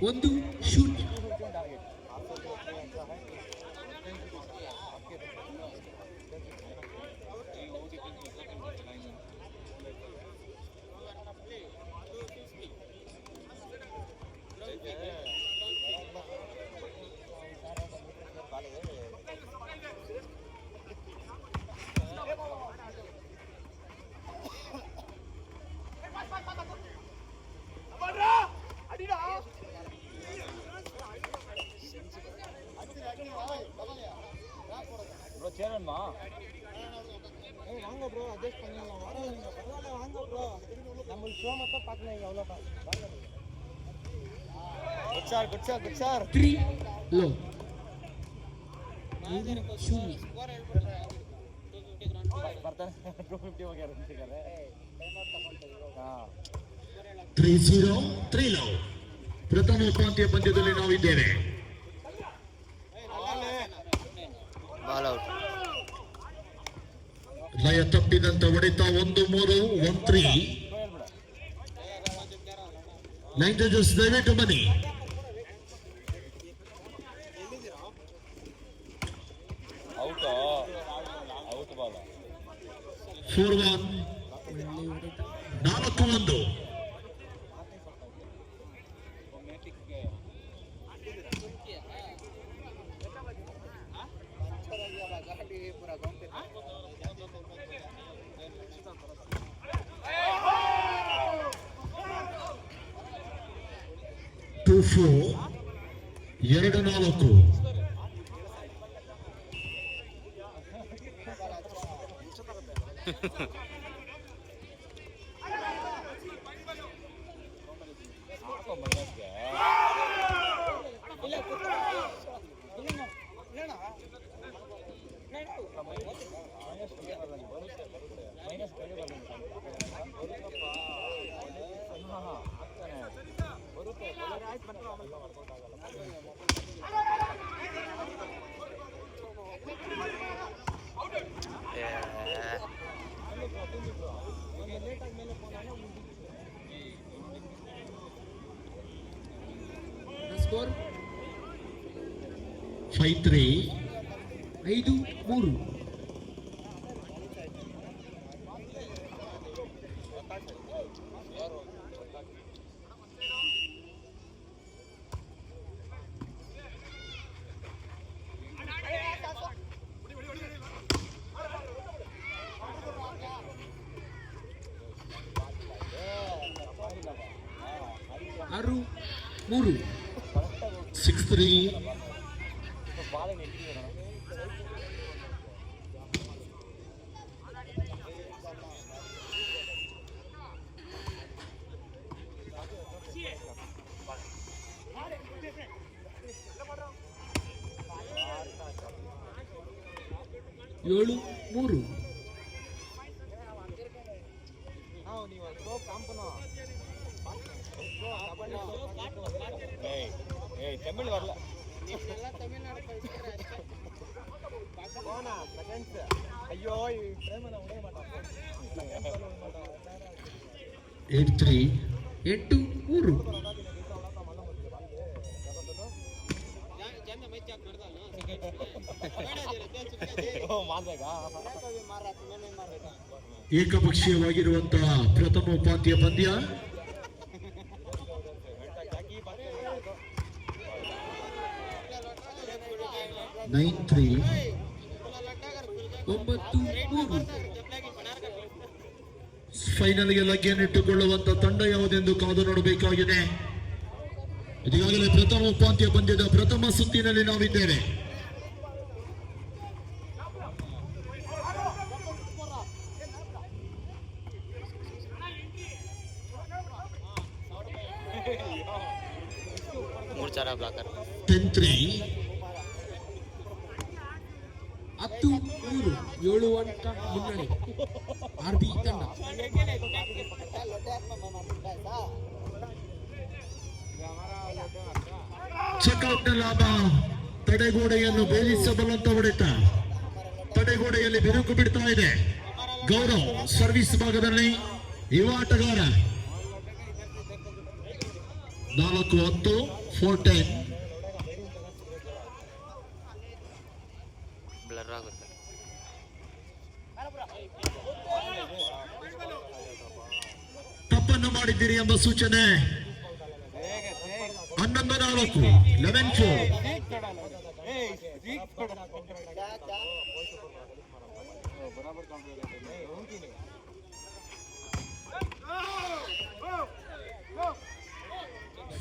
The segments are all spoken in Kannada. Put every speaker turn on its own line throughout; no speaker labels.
ಒಂದು ಶೂನ್ಯ.
சேரன்மா
வாங்க ப்ரோ, அட்ஜஸ்ட் பண்ணிடலாம். வரலைங்க, பரவாயில்ல, வாங்க ப்ரோ. நம்ம ஷோ மட்டும் பார்க்கலைங்க, அவ்வளோதான்.
Good sir good sir good sir
3 low. ಶೂನ್ಯ.
ಬರ್ತಾನೆ 250 ಹೋಗ್ಯಾರ ಅಂತಿದ್ದಾರೆ.
3-0 3 ಲೋ. ಪ್ರಥಮ ಉಪಾಂತ್ಯ ಪಂದ್ಯದಲ್ಲಿ ನಾವಿದ್ದೇವೆ.
Ball out.
ಲಯ ತಪ್ಪಿದಂತ ಹೊಡೆತ 1-3 1-3. ಲೈನ್ ಜಡ್ಜಸ್ ದಯವಿಟ್ಟು ಬನ್ನಿ.
Out out ball
4-1 4-1. Two 4 2-4. Score 5-3 5-3. ಆರು 3 6-3. ಏಳು 3.
ತಮಿಳ್ ಬರಲ್ಲ. ಅಯ್ಯೋ
8-3 8-3. ಏಕಪಕ್ಷೀಯವಾಗಿರುವಂತಹ ಪ್ರಥಮ ಉಪಾಂತ್ಯ ಪಂದ್ಯ. ನೈನ್ 3 9-3. ಫೈನಲ್ಗೆ ಲಗ್ಗೆಯನ್ನಿಟ್ಟುಕೊಳ್ಳುವಂತ ತಂಡ ಯಾವುದೆಂದು ಕಾದು ನೋಡಬೇಕಾಗಿದೆ. ಈಗಾಗಲೇ ಪ್ರಥಮ ಉಪಾಂತ್ಯ ಪಂದ್ಯದ ಪ್ರಥಮ ಸುತ್ತಿನಲ್ಲಿ ನಾವಿದ್ದೇವೆ.
ಮೂರ್ಚಾರ ಬ್ಲಾಕರ್
10-3 10-3 7 ಅಂಕ ಮುನ್ನಡೆ ಆರ್ಬಿ ತಂಡ.
हमारा
ಚೆಕ್ಔಟ್ ನ ಲಾಭ. ತಡೆಗೋಡೆಯನ್ನು ಭೇದಿಸಬಲ್ಲಂತ ಹೊಡೆತ. ತಡೆಗೋಡೆಯಲ್ಲಿ ಬಿರುಕು ಬಿಡ್ತಾ ಇದೆ. ಗೌರವ್ ಸರ್ವಿಸ್ ಭಾಗದಲ್ಲಿ ಯುವ ಆಟಗಾರ. 4-10 4-10.
ಬ್ಲರ್ ಆಗುತ್ತೆ.
ತಪ್ಪನ್ನು ಮಾಡಿದ್ದೀರಿ ಎಂಬ ಸೂಚನೆ. 11-4 11-4.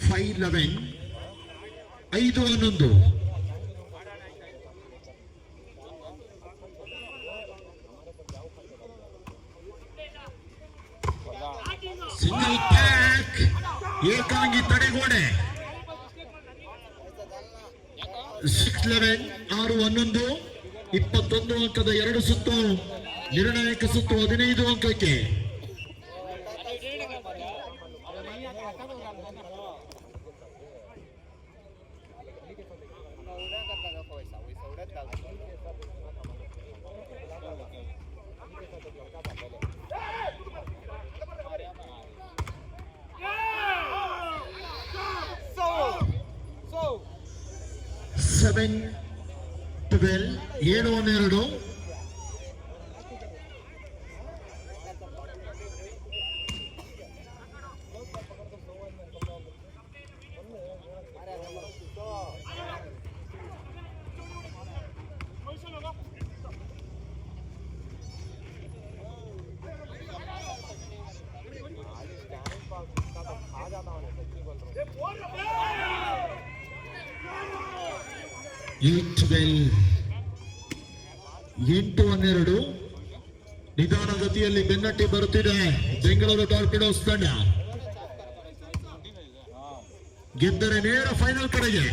ಫೈವ್ 11 5-11. Single pack. ಏಕಾಂಗಿ ತಡೆಗೋಡೆ. 6-11 6-11. 21 ಅಂಕದ 2 ಸುತ್ತು. ನಿರ್ಣಾಯಕ ಸುತ್ತು 15 ಅಂಕಕ್ಕೆ. ಸೆವೆನ್ 12 7-12. ಎಂಟು 12. ನಿಧಾನಗತಿಯಲ್ಲಿ ಬೆನ್ನಟ್ಟಿ ಬರುತ್ತಿದೆ ಬೆಂಗಳೂರು ಟಾರ್ಪಿಡೋಸ್ ತಂಡ. ಗೆದ್ದರೆ ನೇರ ಫೈನಲ್ ಕಡೆಗೆ.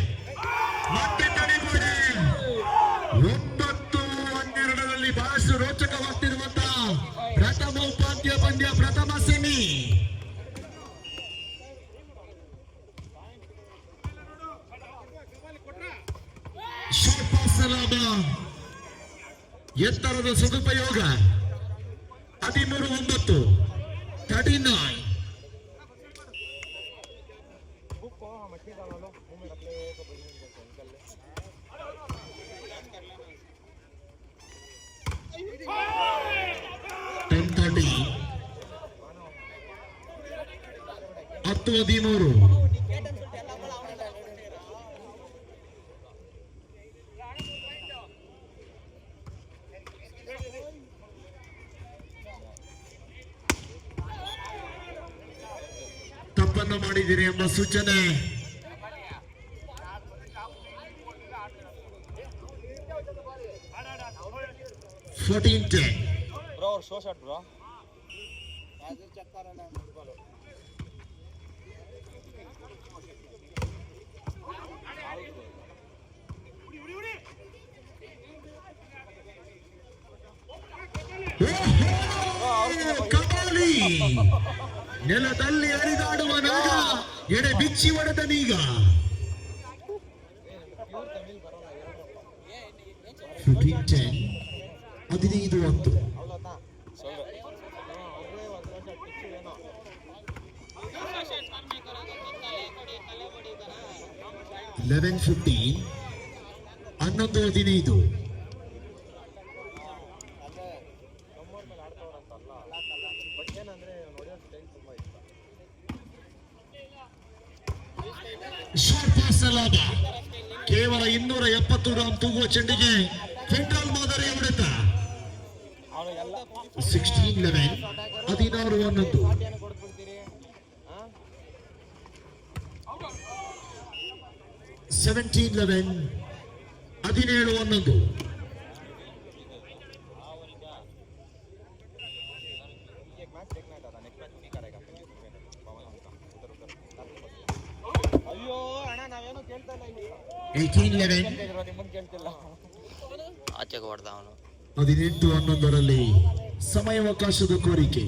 ಮತ್ತೆ ತಡೆಗೋಡೆ. 9-12 ಬಹಳಷ್ಟು ರೋಚಕವಾಗ್ತಿರುವಂತಹ ಪ್ರಥಮ ಉಪಾಂತ್ಯ ಪಂದ್ಯ, ಪ್ರಥಮ ಸೆಮಿ. ಲಾಭ. ಎತ್ತರದ ಸದುಪಯೋಗ. 13-9 39. ಹತ್ತು 13. ತಪ್ಪನ್ನು ಮಾಡಿದ್ದೀರಿ ಎಂಬ ಸೂಚನೆ.
Bro show shot bro.
ಕಮಾಲಿ. ನೆಲದಲ್ಲಿ ಹರಿದಾಡುವ ನಾಗ ಎಡೆ ಬಿಚ್ಚಿ ಹೊಡೆದ ನೀಗ. 15-10 15-10. 11-15 11-15. ಕೇವಲ 270 ಗ್ರಾಂ ತೂಗುವ ಚೆಂಡಿಗೆ ಫೆಂಟ್ರಲ್ ಮಾದರಿಯ ಹೊಡೆತ. 16-11 16-11. 17-11 17-11.
ಅಯ್ಯೋ ಅಣ್ಣ ನಾವೇನು ಕೇಳ್ತಾ ಇಲ್ಲ.
18-11
ಆಚೆಗೆ ಹೊಡೆದ ಅವನು.
18-11 ಸಮಯಾವಕಾಶದ ಕೋರಿಕೆ.